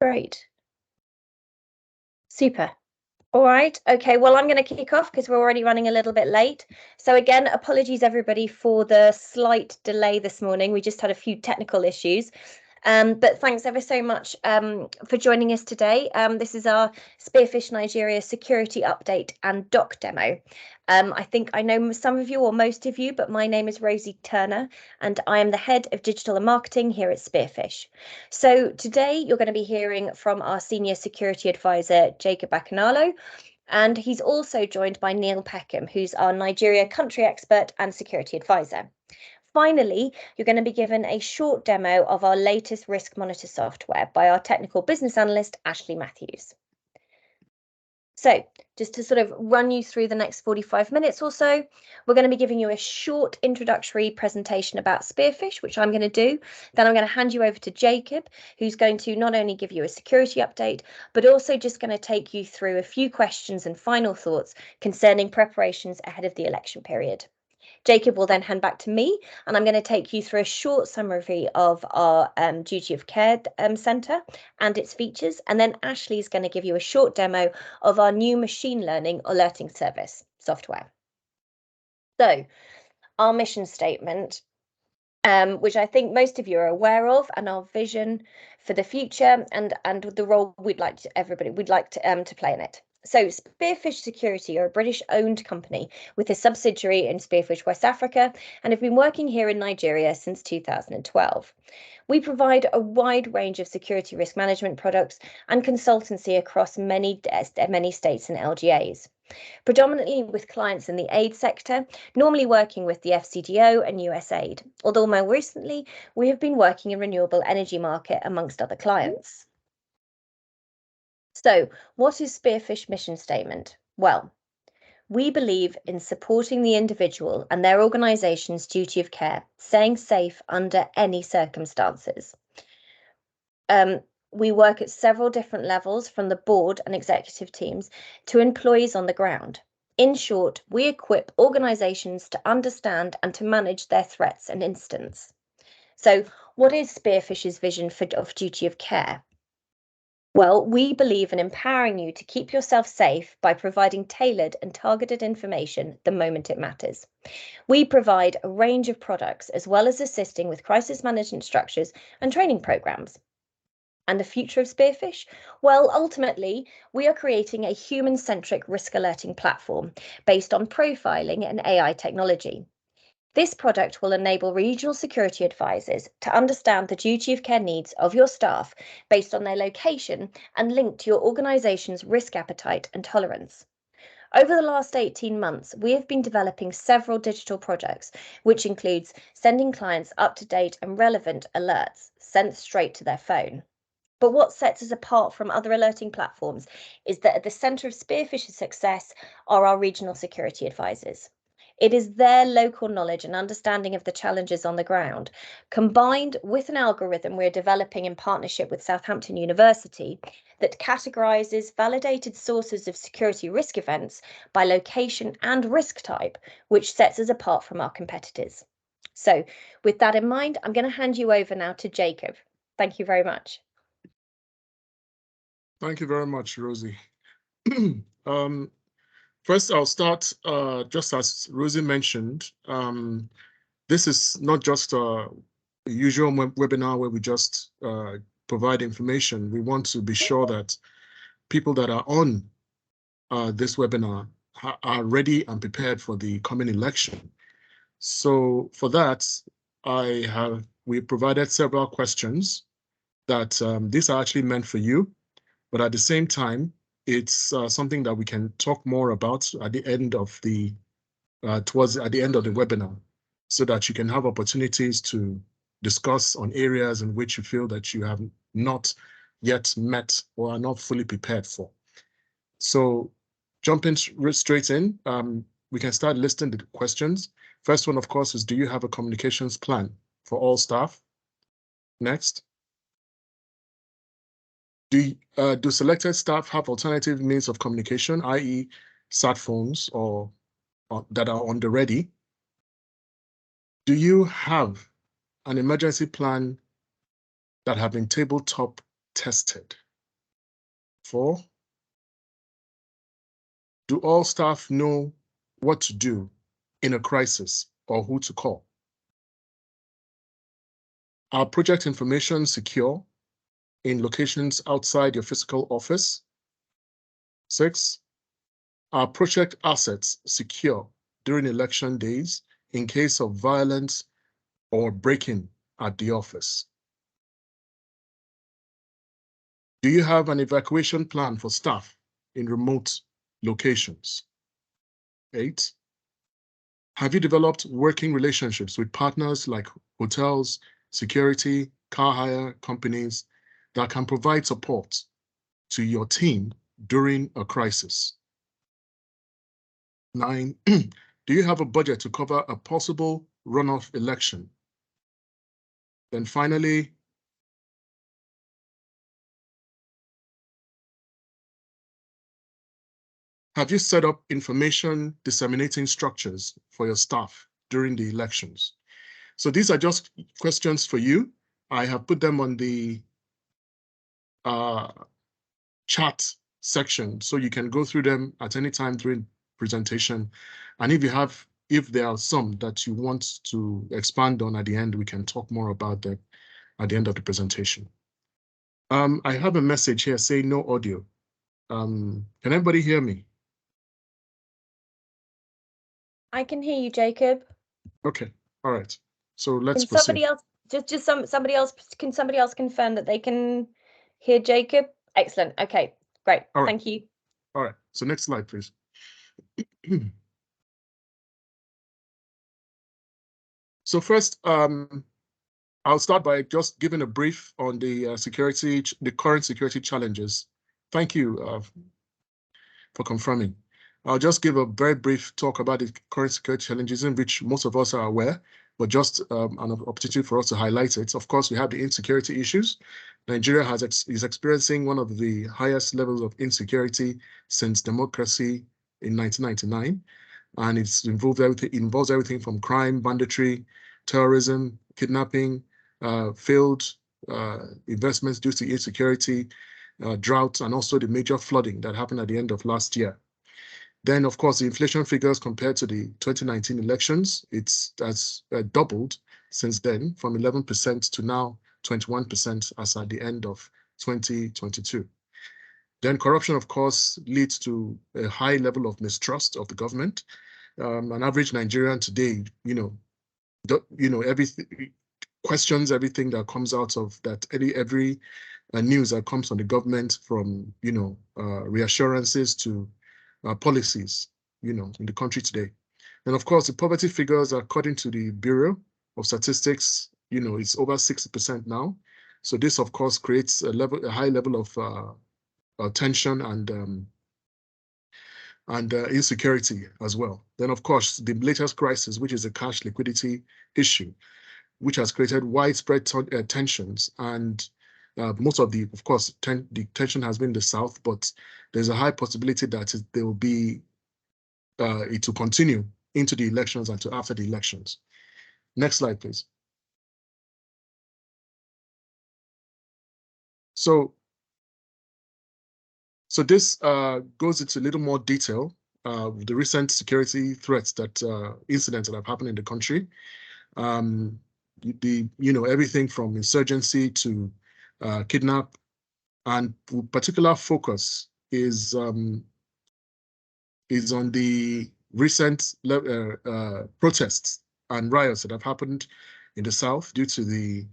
Great. Super. All right. Okay. Well, I'm going to kick off because we're already running a little bit late. So again, apologies everybody for the slight delay this morning. We just had a few technical issues. But thanks ever so much for joining us today. This is our Spearfish Nigeria security update and doc demo. I think I know some of you or most of you, but my name is Rosie Turner and I am the head of digital and marketing here at Spearfish. So today you're going to be hearing from our senior security advisor, Jacob Akinalo, and he's also joined by Neil Peckham, who's our Nigeria country expert and security advisor. Finally, you're going to be given a short demo of our latest risk monitor software by our technical business analyst, Ashley Matthews. So just to sort of run you through the next 45 minutes or so, we're going to be giving you a short introductory presentation about Spearfish, which I'm going to do. Then I'm going to hand you over to Jacob, who's going to not only give you a security update, but also just going to take you through a few questions and final thoughts concerning preparations ahead of the election period. Jacob will then hand back to me, and I'm going to take you through a short summary of our duty of care centre and its features. And then Ashley is going to give you a short demo of our new machine learning alerting service software. So our mission statement, which I think most of you are aware of, and our vision for the future and the role we'd like to play in it. So Spearfish Security are a British-owned company with a subsidiary in Spearfish, West Africa, and have been working here in Nigeria since 2012. We provide a wide range of security risk management products and consultancy across many states and LGAs, predominantly with clients in the aid sector, normally working with the FCDO and USAID, although more recently we have been working in renewable energy market amongst other clients. So what is Spearfish mission statement? Well, we believe in supporting the individual and their organisation's duty of care, staying safe under any circumstances. We work at several different levels, from the board and executive teams to employees on the ground. In short, we equip organisations to understand and to manage their threats and incidents. So what is Spearfish's vision of duty of care? Well, we believe in empowering you to keep yourself safe by providing tailored and targeted information the moment it matters. We provide a range of products as well as assisting with crisis management structures and training programs. And the future of Spearfish? Well, ultimately, we are creating a human-centric risk alerting platform based on profiling and AI technology. This product will enable regional security advisors to understand the duty of care needs of your staff based on their location and linked to your organisation's risk appetite and tolerance. Over the last 18 months, we have been developing several digital projects, which includes sending clients up-to-date and relevant alerts sent straight to their phone. But what sets us apart from other alerting platforms is that at the centre of Spearfish's success are our regional security advisors. It is their local knowledge and understanding of the challenges on the ground, combined with an algorithm we're developing in partnership with Southampton University, that categorises validated sources of security risk events by location and risk type, which sets us apart from our competitors. So with that in mind, I'm going to hand you over now to Jacob. Thank you very much. Thank you very much, Rosie. First, I'll start, just as Rosie mentioned, this is not just a usual webinar where we just provide information. We want to be sure that people that are on this webinar are ready and prepared for the coming election. So for that, we provided several questions that these are actually meant for you, but at the same time, it's something that we can talk more about at the end of the at the end of the webinar, so that you can have opportunities to discuss on areas in which you feel that you have not yet met or are not fully prepared for. So jumping straight in, we can start listing the questions. First one, of course, is, do you have a communications plan for all staff? Next. Do selected staff have alternative means of communication, i.e. sat phones or that are on the ready? Do you have an emergency plan that have been tabletop tested? 4, do all staff know what to do in a crisis or who to call? Are project information secure in locations outside your physical office? 6, are project assets secure during election days in case of violence or break-in at the office? Do you have an evacuation plan for staff in remote locations? 8, have you developed working relationships with partners like hotels, security, car hire companies that can provide support to your team during a crisis? 9, do you have a budget to cover a possible runoff election? Then finally, have you set up information disseminating structures for your staff during the elections? So these are just questions for you. I have put them on the chat section, so you can go through them at any time during presentation. And if there are some that you want to expand on at the end, we can talk more about them at the end of the presentation. I have a message here saying no audio. Can everybody hear me? I can hear you, Jacob. Okay, all right. So let's Can proceed. somebody else can somebody else confirm that they can hear Jacob? Excellent. Okay, great. All right. Thank you. All right. So next slide, please. So first, I'll start by just giving a brief on the current security challenges. Thank you for confirming. I'll just give a very brief talk about the current security challenges in which most of us are aware, but just an opportunity for us to highlight it. Of course, we have the insecurity issues. Nigeria is experiencing one of the highest levels of insecurity since democracy in 1999. And involves everything from crime, banditry, terrorism, kidnapping, failed investments due to insecurity, drought, and also the major flooding that happened at the end of last year. Then, of course, the inflation figures compared to the 2019 elections, has doubled since then, from 11% to now 21% as at the end of 2022. Then corruption, of course, leads to a high level of mistrust of the government. An average Nigerian today, everything questions everything that comes out of that, every news that comes from the government, from reassurances to policies, in the country today. And of course, the poverty figures, according to the Bureau of Statistics, it's over 60% now. So this, of course, creates a high level of tension and insecurity as well. Then, of course, the latest crisis, which is a cash liquidity issue, which has created widespread tensions. And most of of course, the tension has been in the South, but there's a high possibility that it will continue into the elections and to after the elections. Next slide, please. So this goes into a little more detail, the recent security threats incidents that have happened in the country. Everything from insurgency to kidnap, and particular focus is on the recent protests and riots that have happened in the South due to the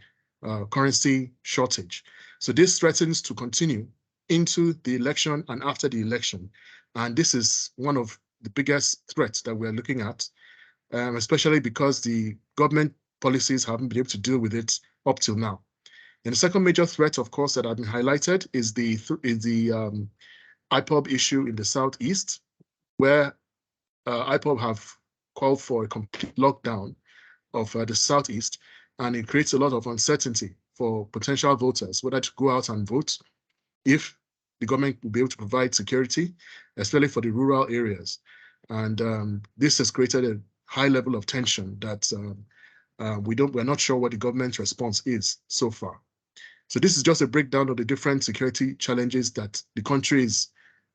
currency shortage. So this threatens to continue into the election and after the election. And this is one of the biggest threats that we're looking at, especially because the government policies haven't been able to deal with it up till now. And the second major threat, of course, that has been highlighted is the IPOB issue in the Southeast, where IPOB have called for a complete lockdown of the Southeast, and it creates a lot of uncertainty for potential voters, whether to go out and vote, if the government will be able to provide security, especially for the rural areas. And this has created a high level of tension that we're not sure what the government's response is so far. So this is just a breakdown of the different security challenges that the country is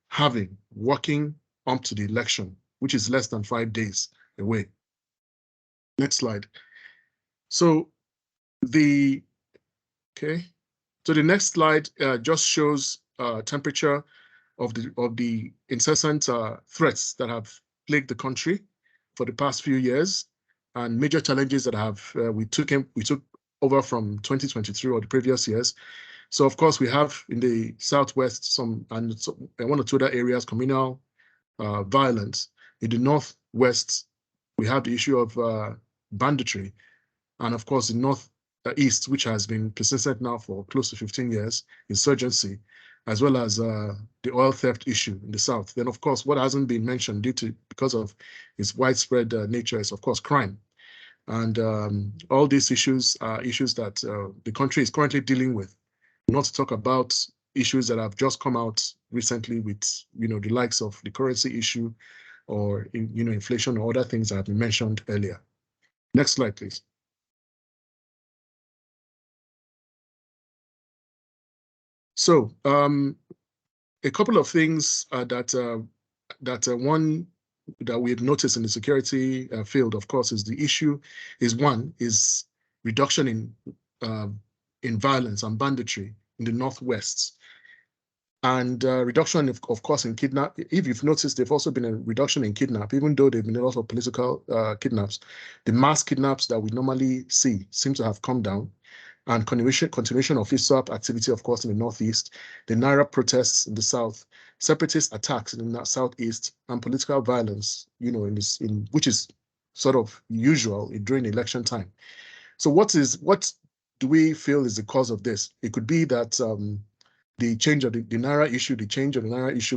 having working up to the election, which is less than 5 days away. Next slide. So the next slide just shows temperature of the incessant threats that have plagued the country for the past few years, and major challenges that have we took over from 2023 or the previous years. So of course we have in the southwest some and one or two other areas communal violence. In the northwest we have the issue of banditry, and of course the northeast, which has been persistent now for close to 15 years, insurgency, as well as the oil theft issue in the south. Then of course what hasn't been mentioned because of its widespread nature is of course crime. And all these issues are issues that the country is currently dealing with, not to talk about issues that have just come out recently with, the likes of the currency issue or, inflation or other things that have been mentioned earlier. Next slide, please. So a couple of things one that we have noticed in the security field, of course, is the issue is reduction in violence and banditry in the Northwest, and reduction of course in kidnap. If you've noticed, there've also been a reduction in kidnap, even though there've been a lot of political kidnaps. The mass kidnaps that we normally see seem to have come down, and continuation of ISWAP activity, of course, in the Northeast, the Naira protests in the South, separatist attacks in the Southeast, and political violence, which is sort of usual during election time. So what do we feel is the cause of this? It could be that the change of the Naira issue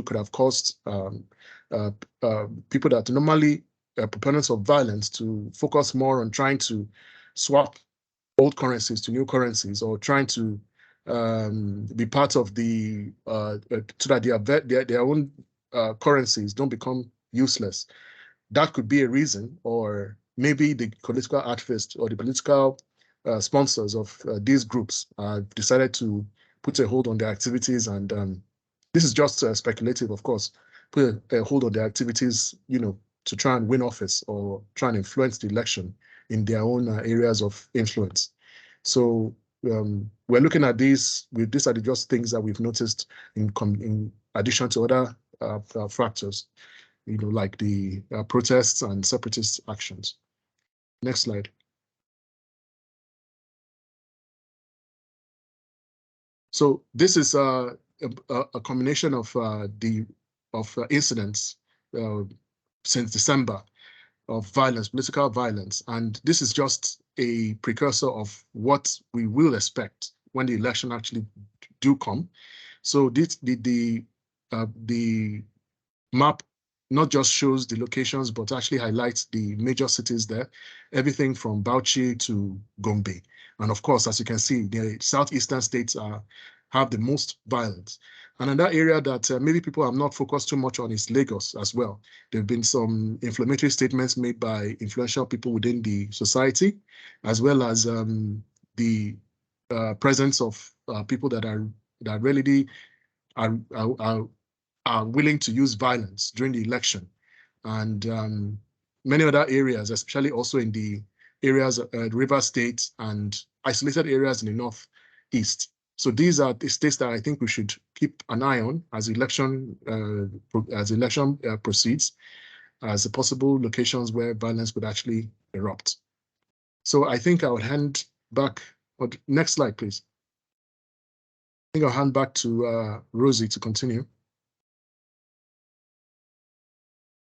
could have caused people that normally proponents of violence to focus more on trying to swap old currencies to new currencies, or trying to be part of the so that their own currencies don't become useless. That could be a reason, or maybe the political activists or the political sponsors of these groups decided to put a hold on their activities, and this is just speculative, of course, put a hold on their activities, to try and win office or try and influence the election in their own areas of influence. So we're looking at these are just things that we've noticed in addition to other factors, like the protests and separatist actions. Next slide. So this is a combination of incidents since December of violence, political violence, and this is just a precursor of what we will expect when the election actually do come. So the map not just shows the locations, but actually highlights the major cities there, everything from Bauchi to Gombe. And of course, as you can see, the southeastern states have the most violence. And another area that maybe people have not focused too much on is Lagos as well. There have been some inflammatory statements made by influential people within the society, as well as the presence of people that really are willing to use violence during the election. And many other areas, especially also in the areas, River State and isolated areas in the Northeast. So these are the states that I think we should keep an eye on as election proceeds, as the possible locations where violence would actually erupt. So I think I would hand back. Next slide, please. I think I'll hand back to Rosie to continue.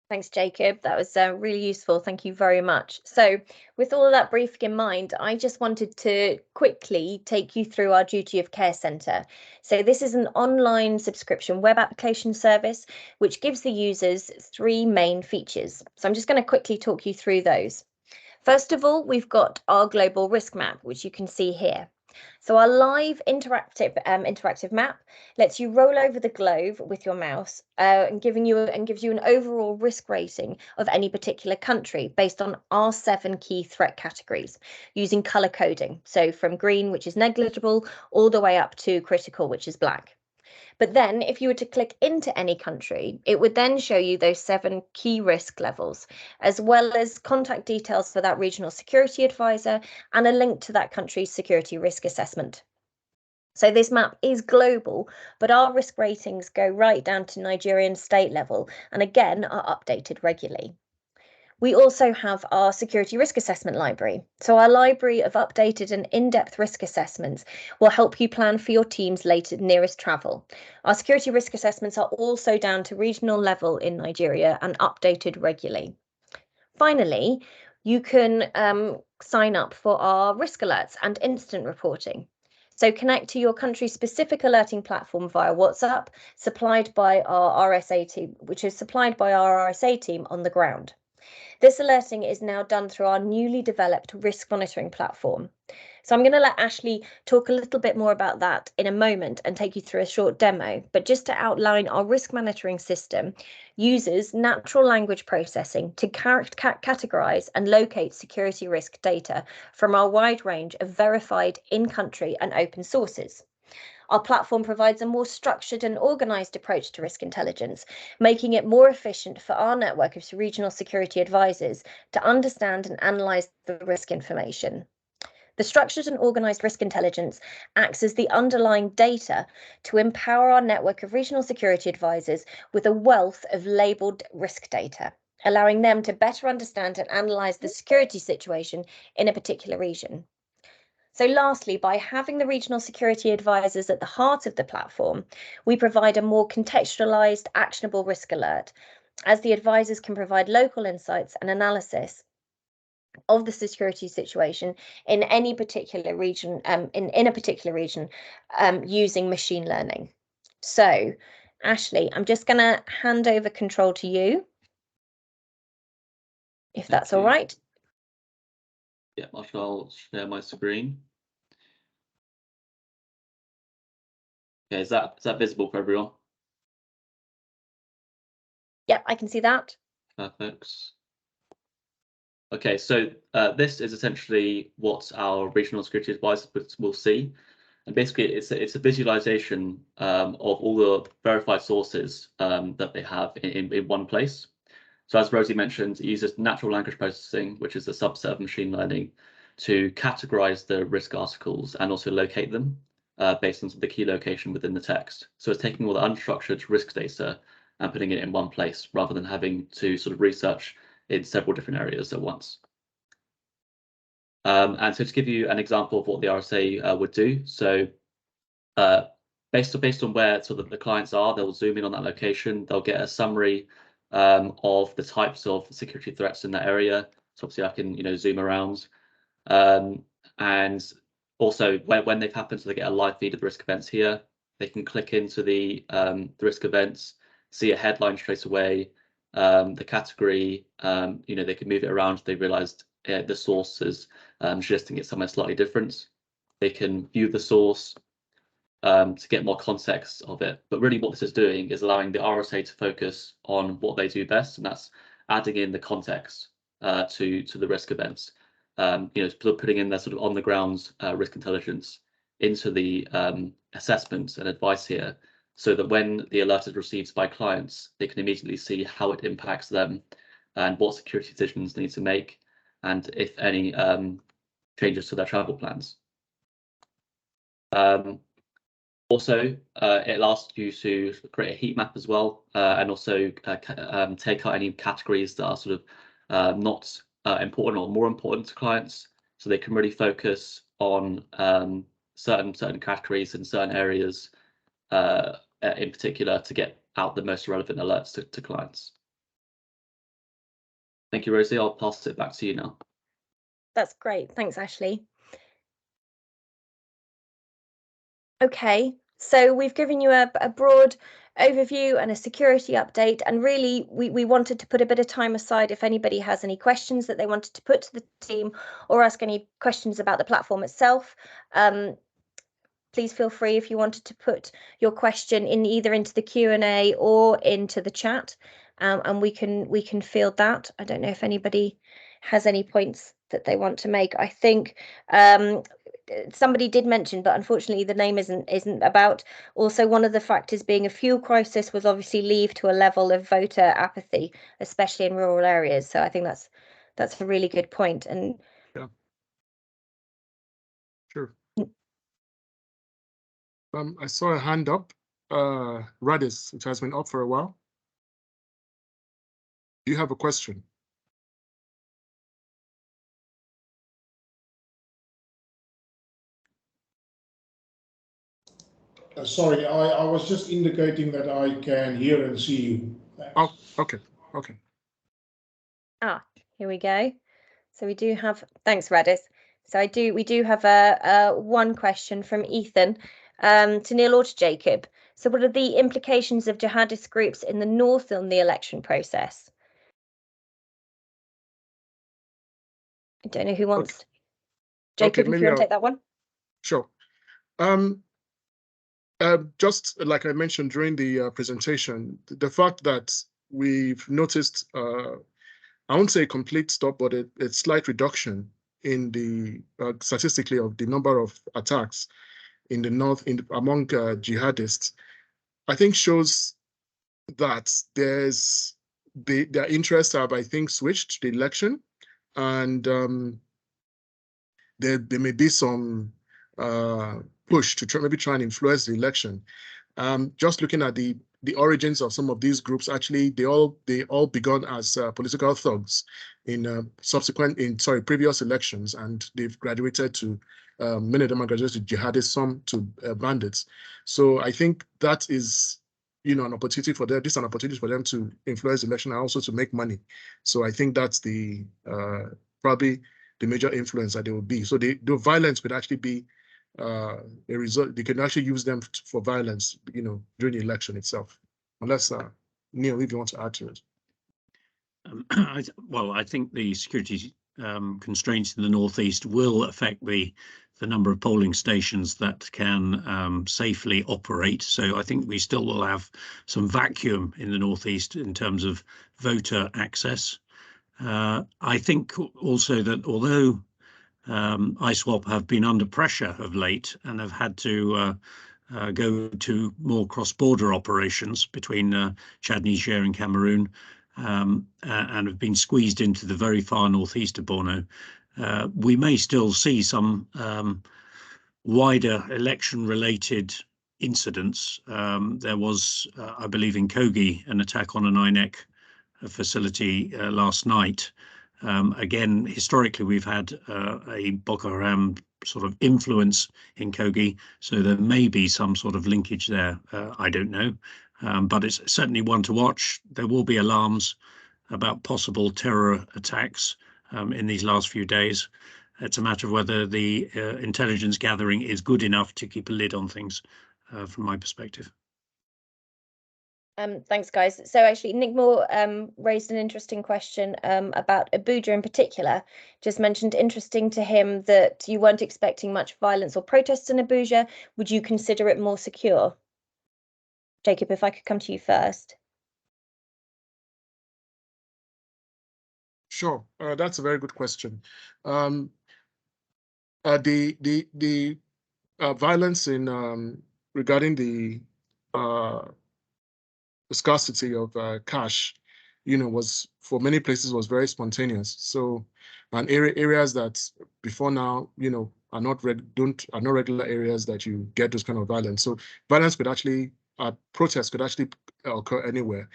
Thanks, Jacob. That was really useful. Thank you very much. So with all of that briefing in mind, I just wanted to quickly take you through our duty of care centre. So this is an online subscription web application service, which gives the users 3 main features. So I'm just going to quickly talk you through those. First of all, we've got our global risk map, which you can see here. So our live interactive map lets you roll over the globe with your mouse and gives you an overall risk rating of any particular country based on our 7 key threat categories using color coding. So from green, which is negligible, all the way up to critical, which is black. But then if you were to click into any country, it would then show you those 7 key risk levels, as well as contact details for that regional security advisor and a link to that country's security risk assessment. So this map is global, but our risk ratings go right down to Nigerian state level and again are updated regularly. We also have our security risk assessment library. So our library of updated and in-depth risk assessments will help you plan for your team's nearest travel. Our security risk assessments are also down to regional level in Nigeria and updated regularly. Finally, you can sign up for our risk alerts and instant reporting. So connect to your country's specific alerting platform via WhatsApp, supplied by our RSA team, which is supplied by our RSA team on the ground. This alerting is now done through our newly developed risk monitoring platform. So I'm going to let Ashley talk a little bit more about that in a moment and take you through a short demo. But just to outline, our risk monitoring system uses natural language processing to categorize and locate security risk data from our wide range of verified in-country and open sources. Our platform provides a more structured and organized approach to risk intelligence, making it more efficient for our network of regional security advisors to understand and analyze the risk information. The structured and organized risk intelligence acts as the underlying data to empower our network of regional security advisors with a wealth of labeled risk data, allowing them to better understand and analyze the security situation in a particular region. So lastly, by having the regional security advisors at the heart of the platform, we provide a more contextualized, actionable risk alert, as the advisors can provide local insights and analysis of the security situation in any particular region, in a particular region, using machine learning. So, Ashley, I'm just going to hand over control to you, if that's all right. Yeah, I shall share my screen. Okay, is that visible for everyone? Yeah, I can see that. Perfect. Okay, so this is essentially what our regional security advisors will see. And basically, it's a visualization of all the verified sources that they have in one place. So as Rosie mentioned, it uses natural language processing, which is a subset of machine learning, to categorize the risk articles and also locate them based on the key location within the text. So it's taking all the unstructured risk data and putting it in one place rather than having to sort of research in several different areas at once. And so to give you an example of what the RSA would do, so based on where sort of the clients are, they'll zoom in on that location, they'll get a summary of the types of security threats in that area. So obviously I can zoom around, and also when they've happened, so they get a live feed of the risk events here. They can click into the risk events, see a headline straight away, the category. They can move it around if they realized the source is suggesting it's somewhere slightly different. They can view the source to get more context of it. But really what this is doing is allowing the RSA to focus on what they do best, and that's adding in the context to the risk events. Putting in their sort of on the ground risk intelligence into the assessments and advice here, so that when the alert is received by clients, they can immediately see how it impacts them and what security decisions they need to make, and if any changes to their travel plans. Also, it allows you to create a heat map as well, and also take out any categories that are sort of not important or more important to clients, so they can really focus on certain categories in certain areas in particular to get out the most relevant alerts to clients. Thank you, Rosie. I'll pass it back to you now. That's great. Thanks, Ashley. Okay, so we've given you a broad overview and a security update. And really, we wanted to put a bit of time aside if anybody has any questions that they wanted to put to the team or ask any questions about the platform itself. Please feel free if you wanted to put your question in either into the Q&A or into the chat, and we can field that. I don't know if anybody has any points that they want to make. I think somebody did mention, but unfortunately the name isn't about. Also, one of the factors being a fuel crisis was obviously lead to a level of voter apathy, especially in rural areas. So I think that's a really good point. And yeah, sure. I saw a hand up. Radis, it has been up for a while. Do you have a question? Sorry, I was just indicating that I can hear and see you. Thanks. Oh, okay, okay. Here we go. So we do have, thanks Radis. So we do have a one question from Ethan to Neil or to Jacob. So what are the implications of jihadist groups in the north on the election process? I don't know who wants. Okay. Jacob, Okay, if you want to take that one. Sure. Just like I mentioned during the presentation, the fact that we've noticed, I won't say a complete stop, but a slight reduction in the statistically of the number of attacks in the north among jihadists, I think shows that their interests have, I think, switched to the election, and there may be some push to maybe try and influence the election. Just looking at the origins of some of these groups, actually, they all begun as political thugs in previous elections, and they've graduated to many of them are graduated to jihadists, some to bandits. So I think that is, an opportunity for them. This is an opportunity for them to influence the election and also to make money. So I think that's the probably the major influence that there will be. So the violence could actually be a result. They can actually use them for violence, during the election itself. Unless Neil, if you want to add to it. I think the security constraints in the northeast will affect the number of polling stations that can safely operate. So I think we still will have some vacuum in the northeast in terms of voter access. I think also that although ISWAP have been under pressure of late and have had to go to more cross-border operations between Chad, Niger and Cameroon, and have been squeezed into the very far northeast of Borno, we may still see some wider election-related incidents. There was, I believe, in Kogi, an attack on an INEC facility last night. Again, historically, we've had a Boko Haram sort of influence in Kogi, so there may be some sort of linkage there. I don't know, but it's certainly one to watch. There will be alarms about possible terror attacks in these last few days. It's a matter of whether the intelligence gathering is good enough to keep a lid on things, from my perspective. Thanks, guys. So actually, Nick Moore raised an interesting question about Abuja in particular. Just mentioned interesting to him that you weren't expecting much violence or protests in Abuja. Would you consider it more secure? Jacob, if I could come to you first. Sure, that's a very good question. The violence in regarding the scarcity of cash, was for many places was very spontaneous. So, and areas that before now, are not regular areas that you get this kind of violence. So violence could actually, protests could actually occur anywhere.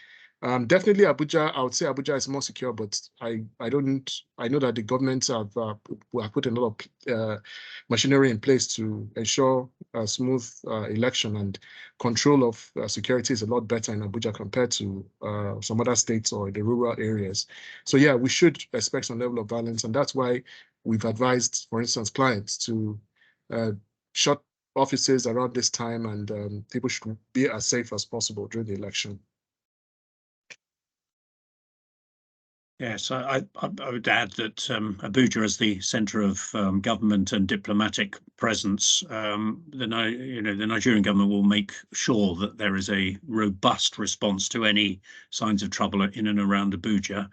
Definitely Abuja, I would say Abuja is more secure, but I know that the governments have put a lot of machinery in place to ensure a smooth election, and control of security is a lot better in Abuja compared to some other states or the rural areas. So yeah, we should expect some level of violence, and that's why we've advised, for instance, clients to shut offices around this time, and people should be as safe as possible during the election. Yes, I would add that Abuja, as the centre of government and diplomatic presence, the Nigerian government will make sure that there is a robust response to any signs of trouble in and around Abuja,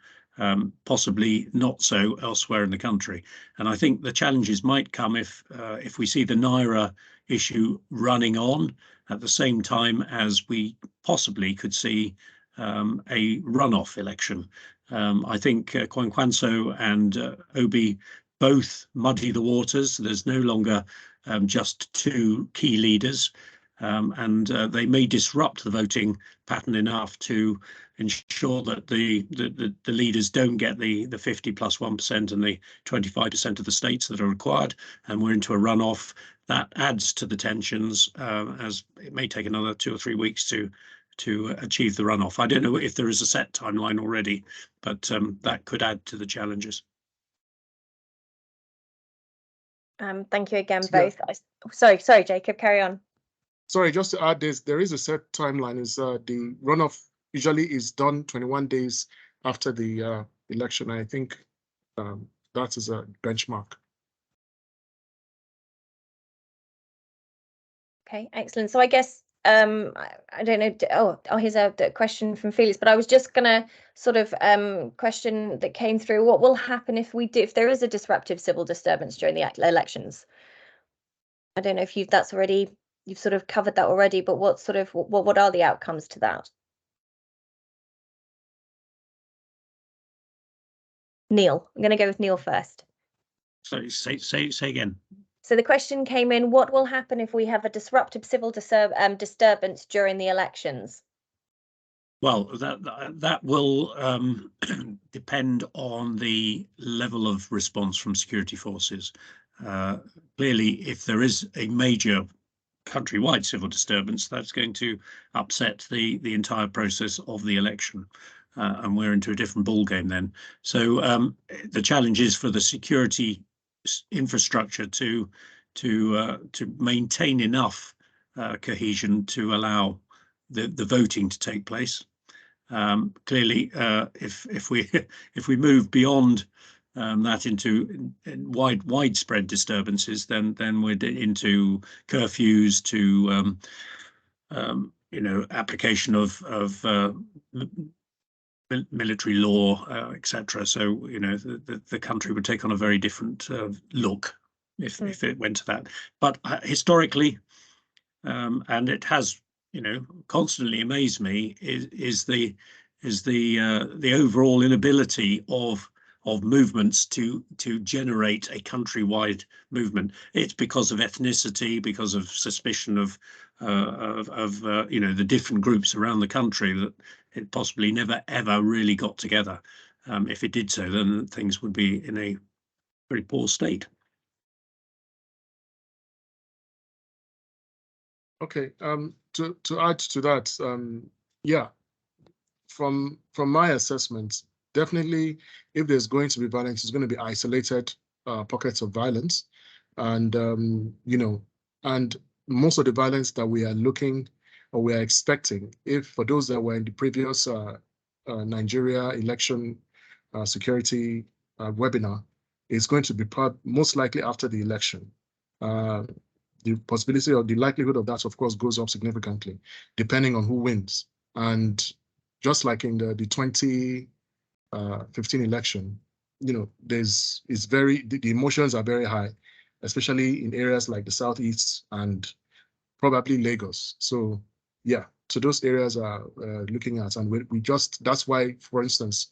possibly not so elsewhere in the country. And I think the challenges might come if we see the Naira issue running on at the same time as we possibly could see a runoff election. I think Kwankwanso and Obi both muddy the waters. There's no longer just two key leaders, and they may disrupt the voting pattern enough to ensure that the leaders don't get the 50+1% and the 25% of the states that are required, and we're into a runoff. That adds to the tensions, as it may take another 2 or 3 weeks to achieve the runoff. I don't know if there is a set timeline already, but that could add to the challenges. Thank you again, both. Sorry, Jacob, carry on. Sorry, just to add this, there is a set timeline. Is the runoff usually is done 21 days after the election. I think that is a benchmark. Okay, excellent. So I guess I don't know. Oh, here's a question from Felix. But I was just gonna sort of question that came through. What will happen if there is a disruptive civil disturbance during the elections? I don't know if you've sort of covered that already. But what are the outcomes to that? Neil, I'm going to go with Neil first. So say again. So the question came in: what will happen if we have a disruptive civil disturbance during the elections? Well, that will depend on the level of response from security forces. Clearly, if there is a major countrywide civil disturbance, that's going to upset the entire process of the election, and we're into a different ballgame then. So the challenge is for the security infrastructure to maintain enough cohesion to allow the voting to take place. Clearly, if we move beyond that into widespread disturbances, then we're into curfews, to application of military law, etc. So the country would take on a very different look if it went to that. But historically, and it has constantly amazed me, is the overall inability of movements to generate a countrywide movement. It's because of ethnicity, because of suspicion of the different groups around the country, that it possibly never ever really got together. If it did so, then things would be in a very poor state. Okay, to add to that, yeah, from my assessment, definitely if there's going to be violence, it's going to be isolated pockets of violence, and and most of the violence that we are looking or we are expecting, if for those that were in the previous Nigeria election security webinar, is going to be most likely after the election. The possibility or the likelihood of that, of course, goes up significantly, depending on who wins. And just like in the 2015 election, the emotions are very high, especially in areas like the Southeast and probably Lagos. So yeah, so those areas are looking at, and that's why, for instance,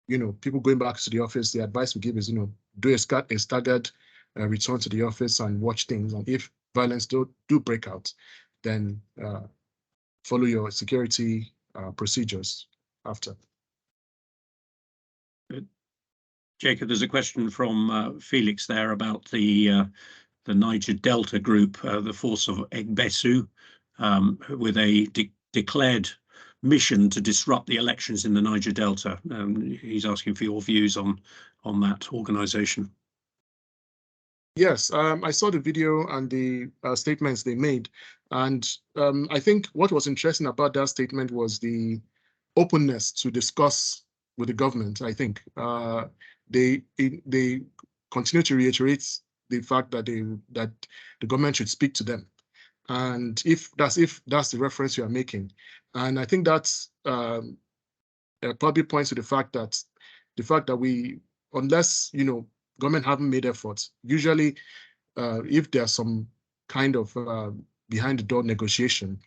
people going back to the office, the advice we give is, do a staggered return to the office and watch things. And if violence do break out, then follow your security procedures after. Jacob, there's a question from Felix there about the Niger Delta group, the force of Egbesu, with a declared mission to disrupt the elections in the Niger Delta. He's asking for your views on that organisation. Yes, I saw the video and the statements they made, and I think what was interesting about that statement was the openness to discuss with the government. I think they continue to reiterate the fact that the government should speak to them, and if that's the reference you are making, and I think that's probably points to the fact that we, unless government haven't made efforts, usually if there's some kind of behind the door negotiation,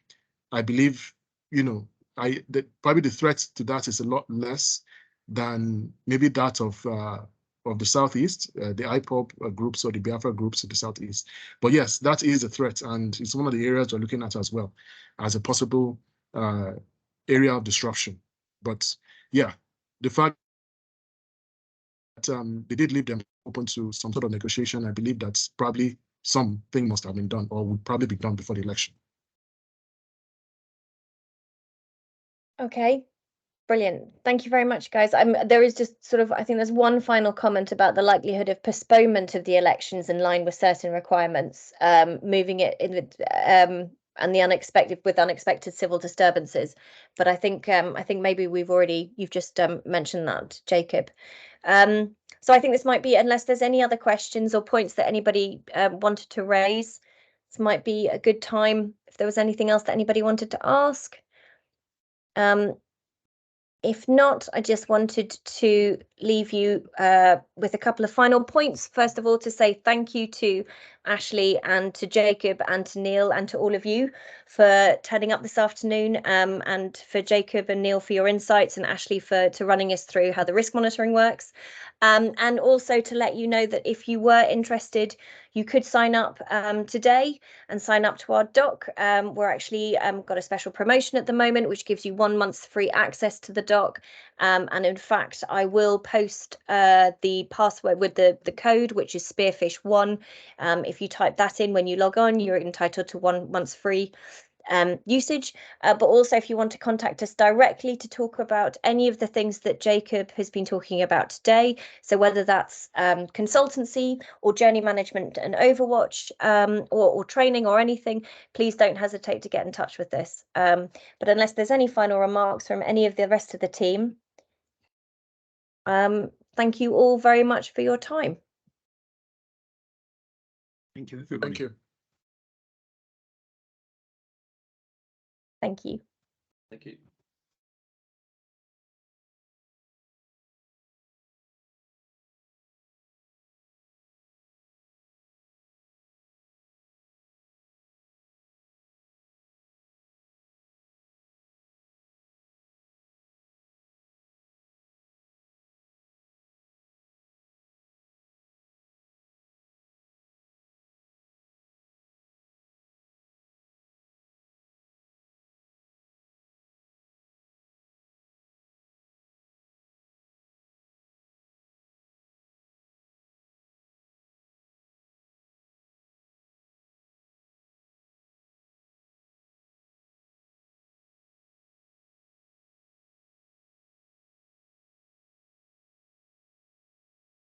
I believe probably the threat to that is a lot less than maybe that of the Southeast, the IPOB groups or the Biafra groups in the Southeast. But yes, that is a threat, and it's one of the areas we're looking at as well as a possible area of disruption. But yeah, the fact that they did leave them open to some sort of negotiation, I believe that's probably something must have been done or would probably be done before the election. Okay, brilliant. Thank you very much, guys. There is just sort of, I think there's one final comment about the likelihood of postponement of the elections in line with certain requirements, moving it in and the unexpected civil disturbances. But I think maybe you've just mentioned that, Jacob. So I think this might be, unless there's any other questions or points that anybody wanted to raise, this might be a good time if there was anything else that anybody wanted to ask. If not, I just wanted to leave you with a couple of final points. First of all, to say thank you to Ashley and to Jacob and to Neil and to all of you for turning up this afternoon, and for Jacob and Neil for your insights, and Ashley for running us through how the risk monitoring works. And also to let you know that if you were interested, you could sign up today and sign up to our doc. We're actually got a special promotion at the moment, which gives you 1 month's free access to the doc. And in fact, I will post the password with the code, which is Spearfish1. If you type that in when you log on, you're entitled to 1 month's free usage, but also if you want to contact us directly to talk about any of the things that Jacob has been talking about today, so whether that's consultancy or journey management and Overwatch, or training or anything, please don't hesitate to get in touch with this. But unless there's any final remarks from any of the rest of the team, thank you all very much for your time. Thank you, everybody. Thank you. Thank you. Thank you.